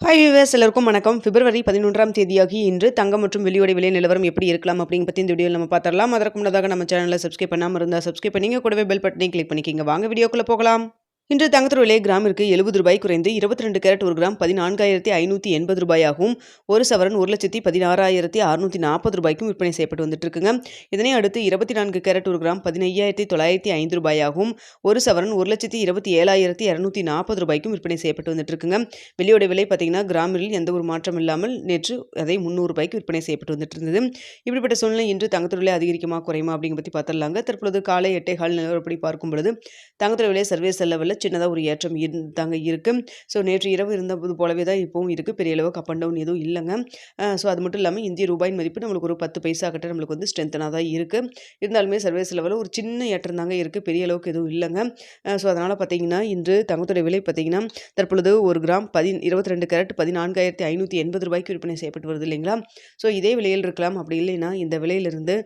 Hi viewers எல்லாருக்கும் வணக்கம். பிப்ரவரி 11ஆம் தேதியாகி இன்று தங்கம் மற்றும் வெள்ளியோட விலை நிலவரம் எப்படி இருக்கலாம் அப்படிங்க பத்தி இந்த வீடியோவில் நம்ம பார்த்துடலாம். அதற்கு முன்னதாக நம்ம சேனலை சப்ஸ்கிரைப் பண்ணாமல் இருந்தால் சப்ஸ்கிரைப் பண்ணிங்க, கூடவே பெல் பட்டனையும் கிளிக் பண்ணிக்கிங்க. வாங்க வீடியோக்குள்ள போகலாம். இன்று தங்கத்தோட விலை கிராமிற்கு ரூ. 70 குறைந்து 22 கேரட் 1 கிராம் 14,580 ரூபாயாகவும், ஒரு சவரன் 1,16,640 ரூபாய்க்கும் விற்பனை செய்யப்பட்டு வந்துட்டு இருக்குங்க. இதனை அடுத்து 24 கேரட் 1 கிராம் 15,905 ரூபாயாகவும், ஒரு சவரன் 1,27,240 ரூபாய்க்கும் விற்பனை செய்யப்பட்டு வந்துட்டு இருக்குங்க. வெள்ளியோட விலை பார்த்தீங்கன்னா கிராமில் எந்த ஒரு மாற்றம் இல்லாமல் நேற்று அதை 300 ரூபாய்க்கு விற்பனை செய்யப்பட்டு வந்துட்டு இருந்தது. இப்படிப்பட்ட சூழ்நிலை இன்று தங்கத்தோட விலை அதிகரிக்குமா குறையுமா அப்படிங்க பற்றி பார்த்துடலாங்க. தற்பொழுது காலை 8:15 நிலவரப்படி பார்க்கும் பொழுது தங்கத்தோட விலை சர்வதேச லெவலில் சின்னதாக ஒரு ஏற்றம் தாங்க இருக்குது. ஸோ நேற்று இரவு இருந்தது போலவே தான் இப்போவும் இருக்குது. பெரிய அளவுக்கு அப் அண்ட் டவுன் எதுவும் இல்லைங்க. ஸோ அது மட்டும் இல்லாமல் இந்திய ரூபாயின் மதிப்பு நம்மளுக்கு ஒரு 10 பைசா கிட்ட நம்மளுக்கு வந்து ஸ்ட்ரென்த்தனாக தான் இருக்குது. இருந்தாலுமே சர்வதேச லெவலில் ஒரு சின்ன ஏற்றம் தாங்க இருக்குது. பெரிய அளவுக்கு எதுவும் இல்லைங்க. ஸோ அதனால் பார்த்தீங்கன்னா இன்று தங்கத்தோட விலை பார்த்தீங்கன்னா தற்பொழுது ஒரு கிராம் 22 கேரட் 14,580 ரூபாய்க்கு விற்பனை செய்யப்பட்டு வருது இல்லைங்களா. ஸோ இதே விலையில் இருக்கலாம். அப்படி இல்லைன்னா இந்த விலையிலிருந்து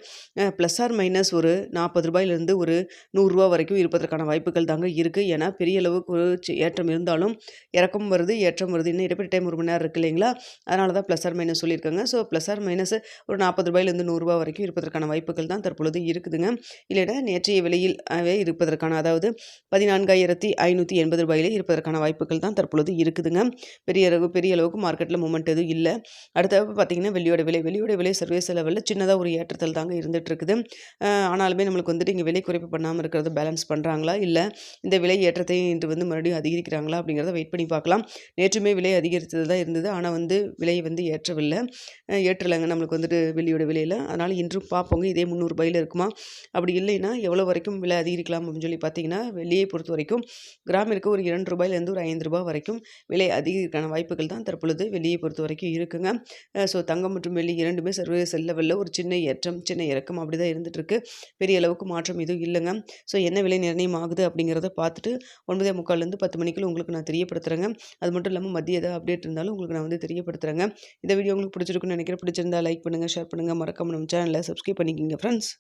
ப்ளஸ் ஆர் மைனஸ் ஒரு 40 ரூபாயிலிருந்து ஒரு 100 ரூபா வரைக்கும் இருப்பதற்கான வாய்ப்புகள் தாங்க இருக்குது. ஏன்னா பெரிய அளவுக்கு ஒரு ஏற்றம் இருந்தாலும் இறக்கம் வருது, ஏற்றம் வருது. இன்னும் இடைப்பட்ட டைம் 1 மணி நேரம் இருக்குது இல்லைங்களா. அதனால தான் ப்ளஸ் ஆர் மைனஸ் சொல்லியிருக்காங்க. ஸோ ப்ளஸ் ஆர் மைனஸ் ஒரு 40 ரூபாயிலிருந்து 100 ரூபா வரைக்கும் இருப்பதற்கான வாய்ப்புகள் தான் தற்பொழுது இருக்குதுங்க. இல்லைன்னா நேற்றைய விலையில் இருப்பதற்கான, அதாவது 14,580 ரூபாயிலே இருப்பதற்கான வாய்ப்புகள் தான் தற்பொழுது இருக்குதுங்க. பெரிய அளவுக்கு மார்க்கெட்டில் மூமெண்ட் எதுவும் இல்லை. அடுத்தது பார்த்தீங்கன்னா வெள்ளியோட விலை சர்வதேச லெவலில் சின்னதாக ஒரு ஏற்றத்தில் தாங்க இருந்துட்டு இருக்குது. ஆனாலுமே நம்மளுக்கு வந்துட்டு இங்கே விலை குறைப்பு பண்ணாமல் இருக்கிறத பேலன்ஸ் பண்ணுறாங்களா, இல்லை இந்த விலை ஏற்றத்தை இன்று வந்து மறுபடியும் அதிகரிக்கிறாங்களா அப்படிங்கிறத வெயிட் பண்ணி பார்க்கலாம். நேற்றுமே விலை அதிகரித்தது தான் இருந்தது. ஆனால் விலை ஏற்றவில்லை, ஏற்றலைங்க நம்மளுக்கு வந்துட்டு வெள்ளியோட விலையில். அதனால் இன்றும் பார்ப்போங்க இதே 300 ரூபாயில் இருக்குமா, அப்படி இல்லைன்னா எவ்வளோ வரைக்கும் விலை அதிகரிக்கலாம் அப்படின்னு சொல்லி பார்த்தீங்கன்னா வெள்ளியை பொறுத்த வரைக்கும் கிராமிற்கு ஒரு 2 ரூபாயிலேருந்து ஒரு 5 ரூபாய் வரைக்கும் விலை அதிகரிக்கான வாய்ப்புகள் தான் தற்பொழுது வெள்ளியை பொறுத்த வரைக்கும் இருக்குங்க. ஸோ தங்கம் மற்றும் வெள்ளி இரண்டுமே சர்வதேச லெவலில் ஒரு சின்ன ஏற்றம் சின்ன இறக்கம் அப்படி தான் இருந்துட்டு இருக்கு. பெரிய அளவுக்கு மாற்றம் எதுவும் இல்லைங்க. ஸோ என்ன விலை நிர்ணயம் ஆகுது அப்படிங்கிறத பார்த்துட்டு 9:45 10 மணிக்குள்ள உங்களுக்கு நான் தெரியப்படுத்துகிறேங்க. அது மட்டும் இல்லாமல் மதிய ஏதாவது அப்டேட் இருந்தாலும் உங்களுக்கு நான் வந்து தெரியப்படுத்துகிறேங்க. இந்த வீடியோ உங்களுக்கு பிடிச்சிருக்குன்னு நினைக்கிறேன். பிடிச்சிருந்தா லைக் பண்ணுங்கள், ஷேர் பண்ணுங்கள், மறக்காம நம்ம சேனலை சப்ஸ்கிரைப் பண்ணிக்கிங்க ஃப்ரெண்ட்ஸ்.